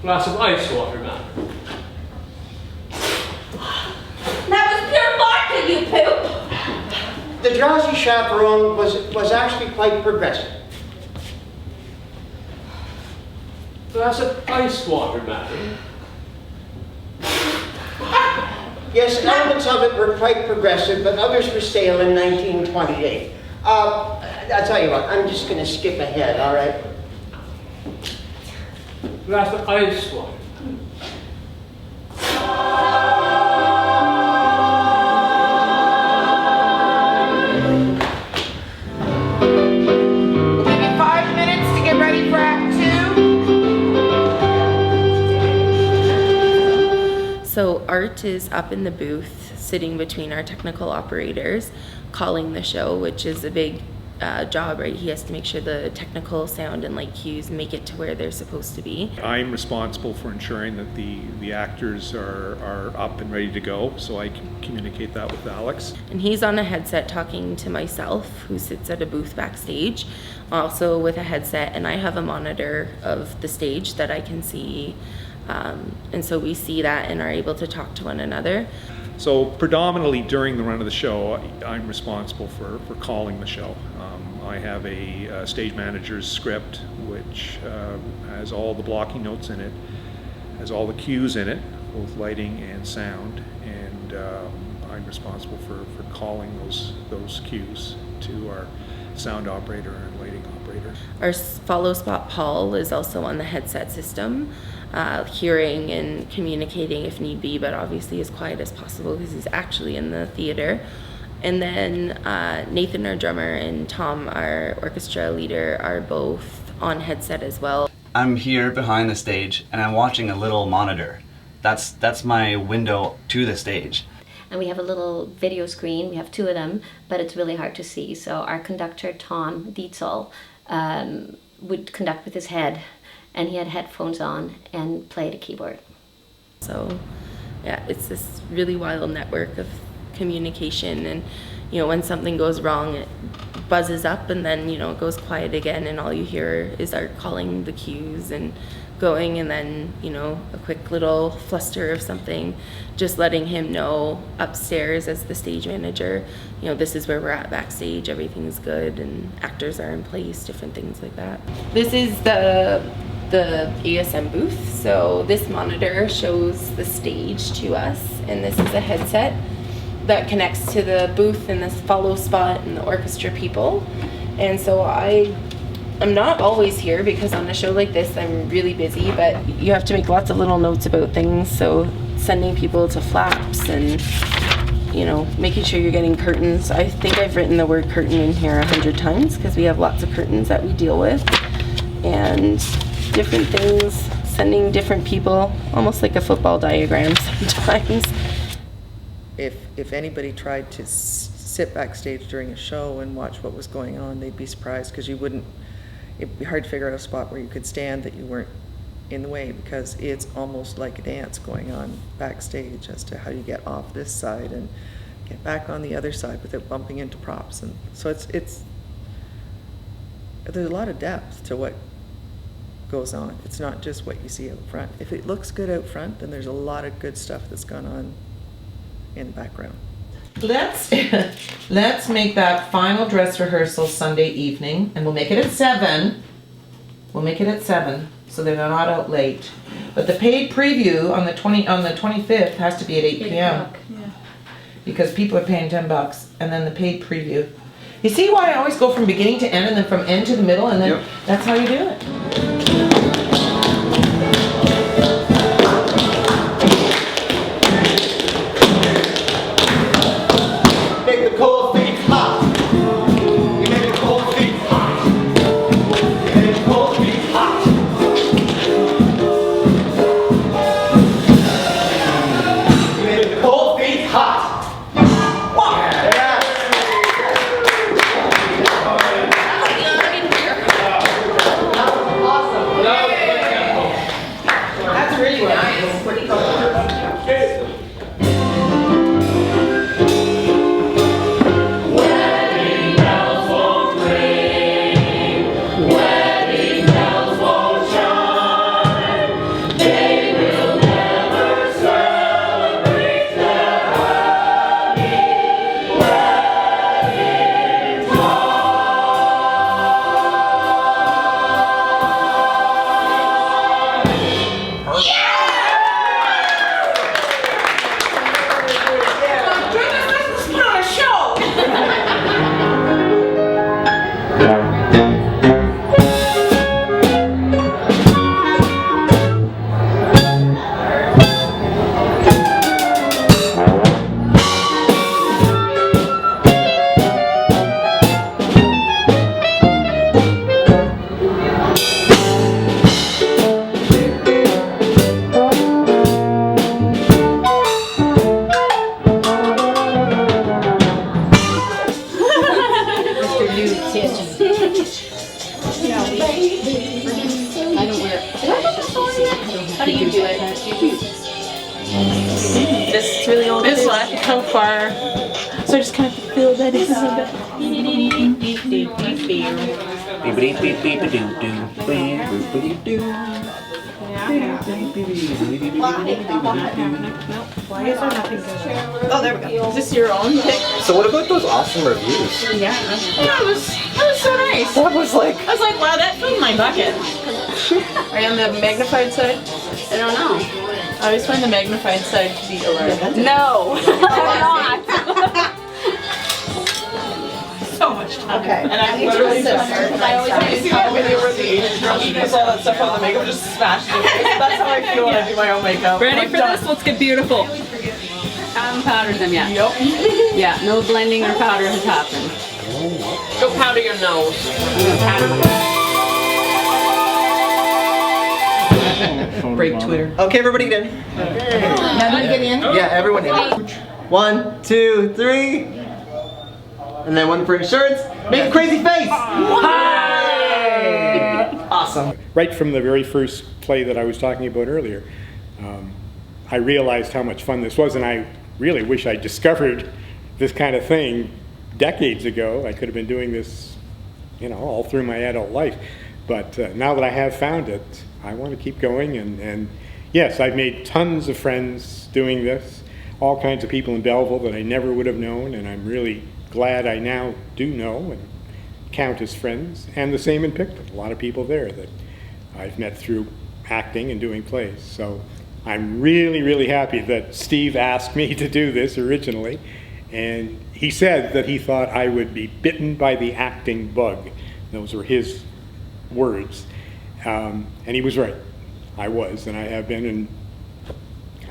Glass of ice water, ma'am. That was pure vodka, you poop. The Drowsy Chaperone was actually quite progressive. Glass of ice water, madam. Yes, elements of it were quite progressive, but others were stale in 1928. I'll tell you what, I'm just going to skip ahead, all right? Glass of ice water. We'll give you 5 minutes to get ready for Act 2. So Art is up in the booth, sitting between our technical operators, calling the show, which is a big job, right? He has to make sure the technical sound and light cues make it to where they're supposed to be. I'm responsible for ensuring that the actors are up and ready to go, so I can communicate that with Alex. And he's on a headset talking to myself, who sits at a booth backstage, also with a headset, and I have a monitor of the stage that I can see, and so we see that and are able to talk to one another. So predominantly during the run of the show, I'm responsible for calling the show. I have a stage manager's script which has all the blocking notes in it, has all the cues in it, both lighting and sound, and I'm responsible for calling those cues to our sound operator and lighting operator. Our follow spot Paul is also on the headset system, hearing and communicating if need be, but obviously as quiet as possible because he's actually in the theater. And then Nathan, our drummer, and Tom, our orchestra leader, are both on headset as well. I'm here behind the stage and I'm watching a little monitor. That's my window to the stage. And we have a little video screen, we have 2 of them, but it's really hard to see. So our conductor, Tom Dietzel, would conduct with his head, and he had headphones on and played a keyboard. So yeah, it's this really wild network of communication, and when something goes wrong, it buzzes up and then it goes quiet again, and all you hear is Art calling the cues and going, and then a quick little fluster of something, just letting him know upstairs as the stage manager, this is where we're at backstage, everything's good and actors are in place, different things like that. This is the ASM booth, so this monitor shows the stage to us, and this is a headset that connects to the booth and this follow spot and the orchestra people. And so I'm not always here because on a show like this I'm really busy, but you have to make lots of little notes about things, so sending people to flaps and making sure you're getting curtains. I think I've written the word curtain in here 100 times because we have lots of curtains that we deal with, and different things, sending different people, almost like a football diagram sometimes. If anybody tried to sit backstage during a show and watch what was going on, they'd be surprised because it'd be hard to figure out a spot where you could stand that you weren't in the way, because it's almost like a dance going on backstage as to how you get off this side and get back on the other side without bumping into props. And so there's a lot of depth to what goes on. It's not just what you see out front. If it looks good out front, then there's a lot of good stuff that's gone on in the background. Let's make that final dress rehearsal Sunday evening, and we'll make it at 7. We'll make it at 7 so they're not out late. But the paid preview on the 25th has to be at 8 p.m. Yeah. because people are paying $10, and then the paid preview. You see why I always go from beginning to end and then from end to the middle, and then that's how you do it. Make the cold feet hot. You make the cold feet hot. You make the cold feet hot. You make the cold feet hot. Awesome. I don't wear. How do you do it? This really old. This will have to come far. So I just kind of feel that it's Why is there nothing good? Oh, there we go. Is this your own pick? So what about those awesome reviews? Yeah. That was so nice. That was like... I was like, wow, that filled my bucket. Are you on the magnified side? I don't know. I always find the magnified side to be alarming. No, I'm not. So much time. Okay. And I'm literally just I always see that video where the Asian girl eats all that stuff on the makeup just smashed in the face. That's how I feel when I do my own makeup. Ready for this? Let's get beautiful. Haven't powdered them yet. Yep. Yeah, no blending or powder has happened. Go powder your nose. Break Twitter. Okay, everybody in. Now do we get in? Yeah, everyone in. 1, 2, 3. And then one for insurance. Make a crazy face. Hi! Awesome. Right from the very first play that I was talking about earlier, I realized how much fun this was, and I really wish I discovered this kind of thing decades ago. I could have been doing this, all through my adult life. But now that I have found it, I want to keep going. And yes, I've made tons of friends doing this, all kinds of people in Belleville that I never would have known, and I'm really glad I now do know and count as friends. And the same in Picton. A lot of people there that I've met through acting and doing plays. So I'm really, really happy that Steve asked me to do this originally. And he said that he thought I would be bitten by the acting bug. Those were his words. And he was right. I was, and I have been, and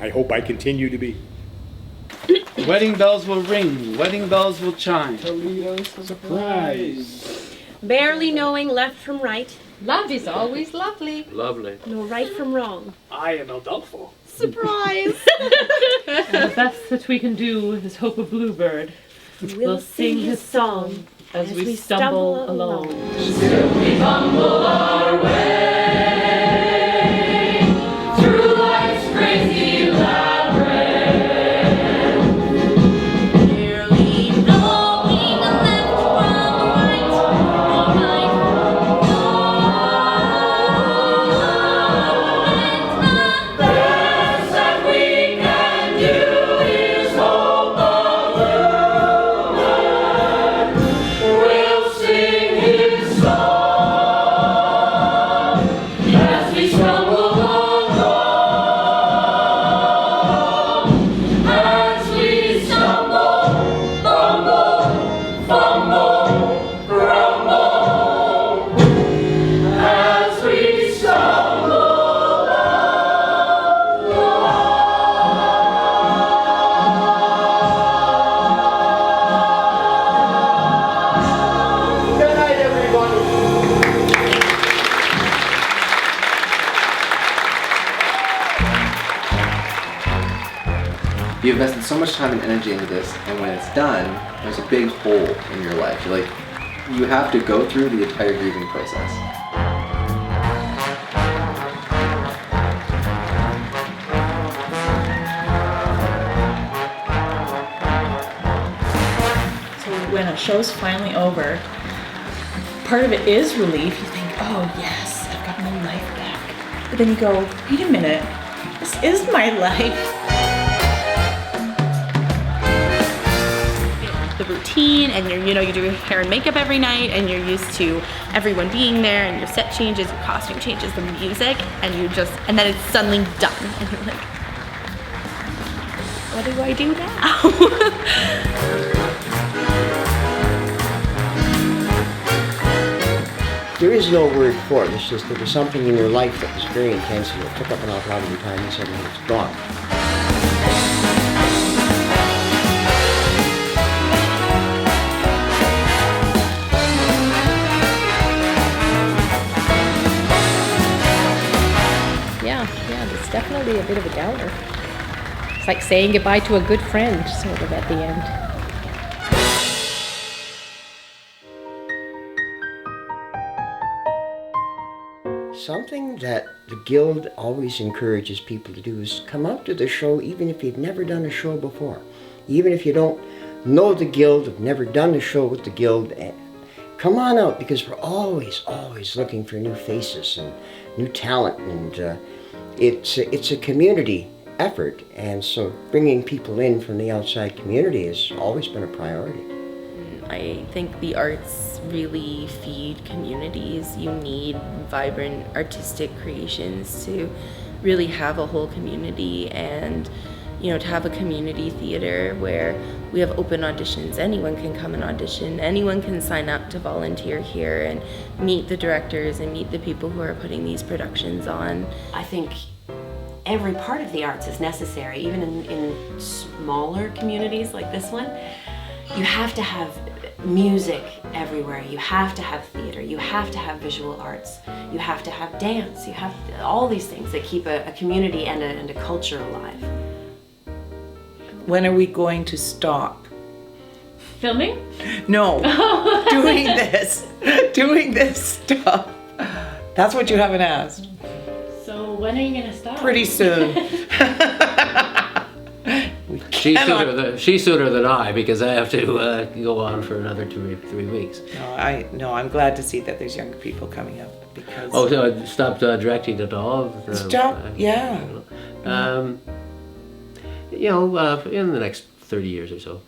I hope I continue to be. Wedding bells will ring, wedding bells will chime. Surprise! Barely knowing left from right. Love is always lovely. Lovely. No right from wrong. I am Adolfo. Surprise! And the best that we can do is hope a bluebird We'll sing his song as we stumble along. Still we fumble our way through life's crazy labyrinth. Barely knowing the left from the right, and the best that we can do is hope a bluebird will sing his song as we stumble along, as we stumble, fumble, grumble, as we stumble along. Good night, everyone. You've invested so much time and energy into this, and when it's done, there's a big hole in your life. You have to go through the entire grieving process. So when a show's finally over, part of it is relief. You think, oh yes, I've got my life back. But then you go, wait a minute, this is my life. The routine, and you do your hair and makeup every night, and you're used to everyone being there, and your set changes, your costume changes, the music, and then it's suddenly done, and you're like, what do I do now? There is no word for it. It's just that there's something in your life that was very intense and it took up an awful lot of your time and suddenly it's gone. Yeah, it's definitely a bit of a downer. It's like saying goodbye to a good friend, sort of, at the end. Something that the Guild always encourages people to do is come out to the show even if you've never done a show before. Even if you don't know the Guild, have never done a show with the Guild, come on out, because we're always looking for new faces and new talent, and it's a community effort, and so bringing people in from the outside community has always been a priority. I think the arts really feed communities. You need vibrant artistic creations to really have a whole community, and to have a community theater where we have open auditions. Anyone can come and audition. Anyone can sign up to volunteer here and meet the directors and meet the people who are putting these productions on. I think every part of the arts is necessary, even in smaller communities like this one. You have to have music everywhere. You have to have theater. You have to have visual arts. You have to have dance. You have all these things that keep a community and a culture alive. When are we going to stop? Filming? No, doing this stuff. That's what you haven't asked. So when are you gonna stop? Pretty soon. She's sooner than I, because I have to go on for another 3 weeks. No, I'm glad to see that there's younger people coming up, because. Oh, so I stopped directing at all? Stop, yeah. In the next 30 years or so.